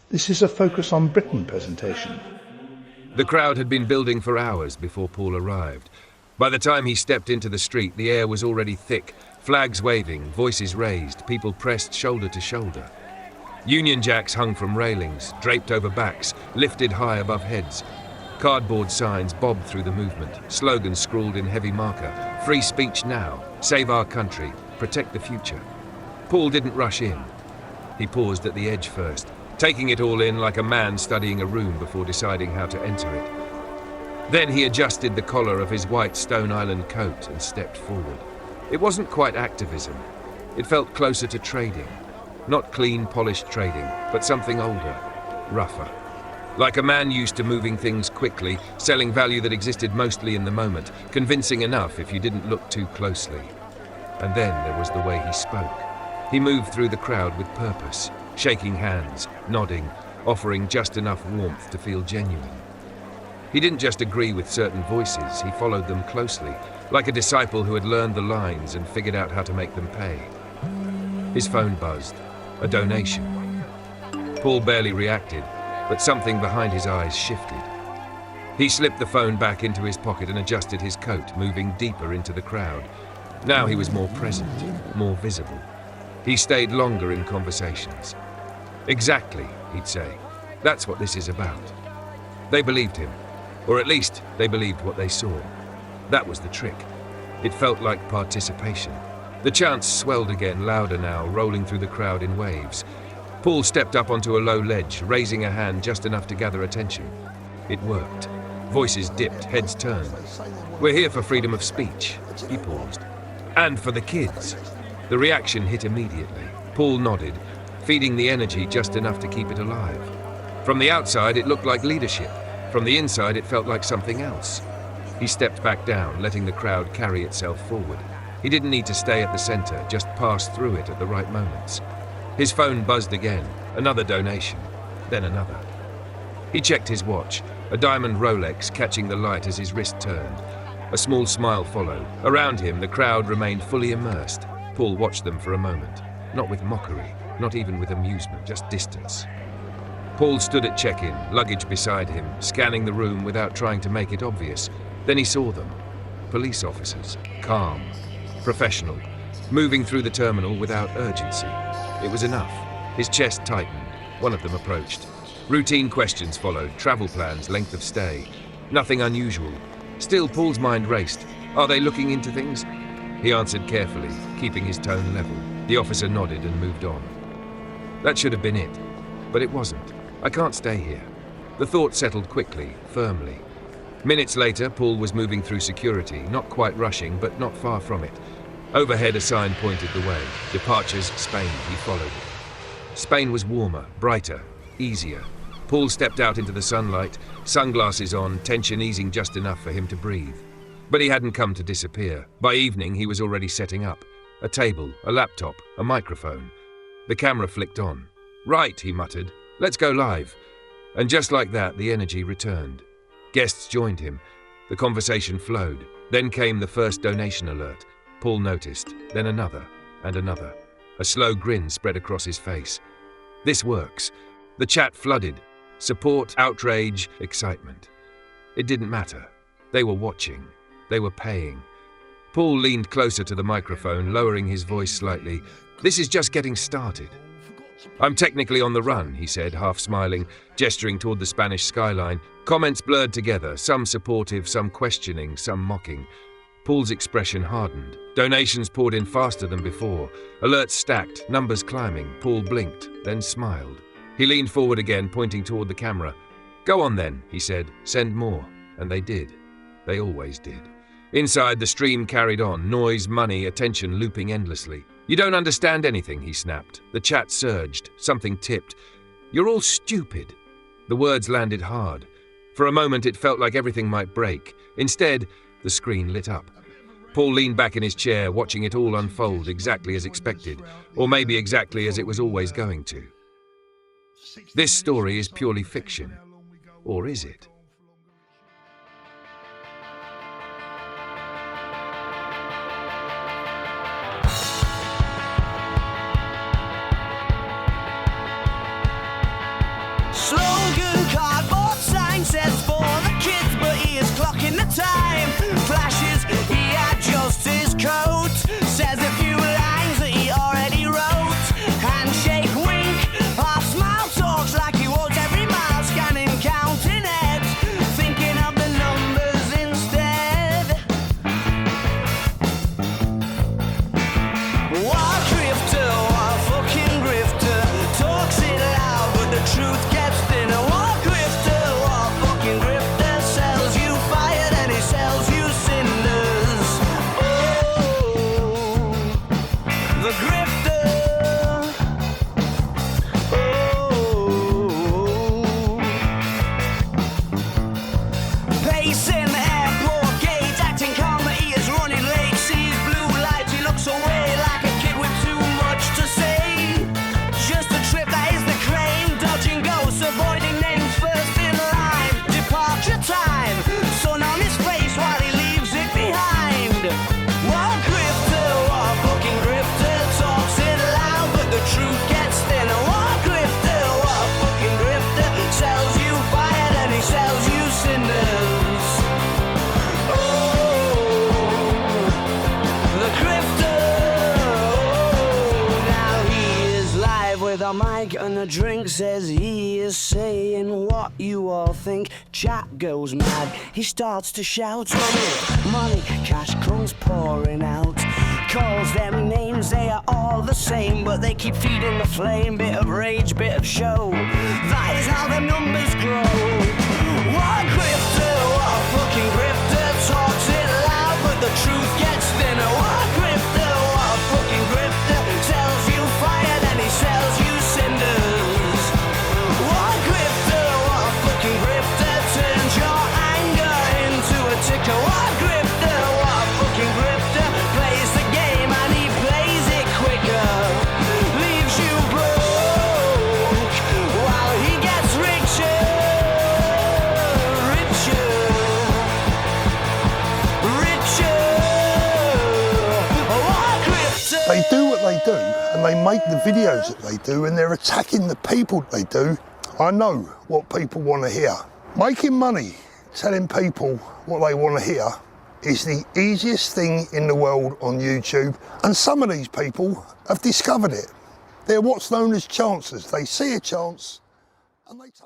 This is a Focus on Britain presentation. The crowd had been building for hours before Paul arrived. By the time he stepped into the street, the air was already thick, flags waving, voices raised, people pressed shoulder to shoulder. Union Jacks hung from railings, draped over backs, lifted high above heads. Cardboard signs bobbed through the movement, slogans scrawled in heavy marker, "Free speech now, save our country, protect the future." Paul didn't rush in. He paused at the edge first, taking it all in like a man studying a room before deciding how to enter it. Then he adjusted the collar of his white Stone Island coat and stepped forward. It wasn't quite activism. It felt closer to trading. Not clean, polished trading, but something older, rougher. Like a man used to moving things quickly, selling value that existed mostly in the moment, convincing enough if you didn't look too closely. And then there was the way he spoke. He moved through the crowd with purpose, shaking hands, nodding, offering just enough warmth to feel genuine. He didn't just agree with certain voices, he followed them closely, like a disciple who had learned the lines and figured out how to make them pay. His phone buzzed. A donation. Paul barely reacted, but something behind his eyes shifted. He slipped the phone back into his pocket and adjusted his coat, moving deeper into the crowd. Now he was more present, more visible. He stayed longer in conversations. "Exactly," he'd say. "That's what this is about." They believed him, or at least they believed what they saw. That was the trick. It felt like participation. The chants swelled again, louder now, rolling through the crowd in waves. Paul stepped up onto a low ledge, raising a hand just enough to gather attention. It worked. Voices dipped, heads turned. "We're here for freedom of speech," he paused. "And for the kids." The reaction hit immediately. Paul nodded, feeding the energy just enough to keep it alive. From the outside, it looked like leadership. From the inside, it felt like something else. He stepped back down, letting the crowd carry itself forward. He didn't need to stay at the center, just pass through it at the right moments. His phone buzzed again, another donation, then another. He checked his watch, a diamond Rolex catching the light as his wrist turned. A small smile followed. Around him, the crowd remained fully immersed. Paul watched them for a moment, not with mockery, not even with amusement, just distance. Paul stood at check-in, luggage beside him, scanning the room without trying to make it obvious. Then he saw them. Police officers, calm, professional, moving through the terminal without urgency. It was enough. His chest tightened. One of them approached. Routine questions followed, travel plans, length of stay. Nothing unusual. Still, Paul's mind raced. Are they looking into things? He answered carefully, keeping his tone level. The officer nodded and moved on. That should have been it, but it wasn't. I can't stay here. The thought settled quickly, firmly. Minutes later, Paul was moving through security, not quite rushing, but not far from it. Overhead, a sign pointed the way. Departures, Spain. He followed it. Spain was warmer, brighter, easier. Paul stepped out into the sunlight, sunglasses on, tension easing just enough for him to breathe. But he hadn't come to disappear. By evening, he was already setting up. A table, a laptop, a microphone. The camera flicked on. "Right," he muttered. "Let's go live." And just like that, the energy returned. Guests joined him. The conversation flowed. Then came the first donation alert. Paul noticed, then another, and another. A slow grin spread across his face. This works. The chat flooded. Support, outrage, excitement. It didn't matter. They were watching. They were paying. Paul leaned closer to the microphone, lowering his voice slightly. "This is just getting started." "I'm technically on the run," he said, half smiling, gesturing toward the Spanish skyline. Comments blurred together, some supportive, some questioning, some mocking. Paul's expression hardened. Donations poured in faster than before. Alerts stacked, numbers climbing. Paul blinked, then smiled. He leaned forward again, pointing toward the camera. "Go on then," he said. "Send more." And they did. They always did. Inside, the stream carried on, noise, money, attention looping endlessly. "You don't understand anything," he snapped. The chat surged. Something tipped. "You're all stupid." The words landed hard. For a moment, it felt like everything might break. Instead, the screen lit up. Paul leaned back in his chair, watching it all unfold exactly as expected, or maybe exactly as it was always going to. This story is purely fiction. Or is it? Slogan cardboard sign says for the kids, but he is clocking the time. Flashes, he adjusts his coat, says a few lines that he already wrote. Handshake, wink, half smile, talks like he walks every mile, scanning, counting heads, thinking of the numbers instead. War grifter, war fucking grifter, talks it loud, but the truth gets thinner. War grifter, war fucking grifter, sells you fire and he sells you cinders. Oh, the grifter. Oh, pacing the airport gate, acting calm but he is running late. Sees blue lights, he looks away like a kid with too much to say. Just a trip, that is the claim. Dodging ghosts, avoiding names first in line. Departure time, sun on his face while he leaves it behind. War grifter, war fucking grifter, talks it loud but the truth gets thinner. War grifter, war fucking grifter, sells you fire and he sells you cinders. Oh, the grifter. Oh, now he is live with a mic and a drink, says he is saying what you all think. Chat goes mad, he starts to shout. Money, cash comes pouring out. Calls them names, they are all the same, but they keep feeding the flame. Bit of rage, bit of show, that is how the numbers grow. War grifter, war fucking grifter, talks it loud but the truth gets thinner. War grifter, war fucking grifter, sells you fire then he sells you cinders. War grifter, war fucking grifter, turns your anger into a ticker. War grifter, war fucking grifter, plays the game and he plays it quicker. Leaves you broke while he gets richer, richer, richer. War grifter. They do what they do and they make the videos that they do and they're attacking the people they do. I know what people want to hear. Making money, telling people what they want to hear is the easiest thing in the world on YouTube, and some of these people have discovered it. They're what's known as chancers. They see a chance and they take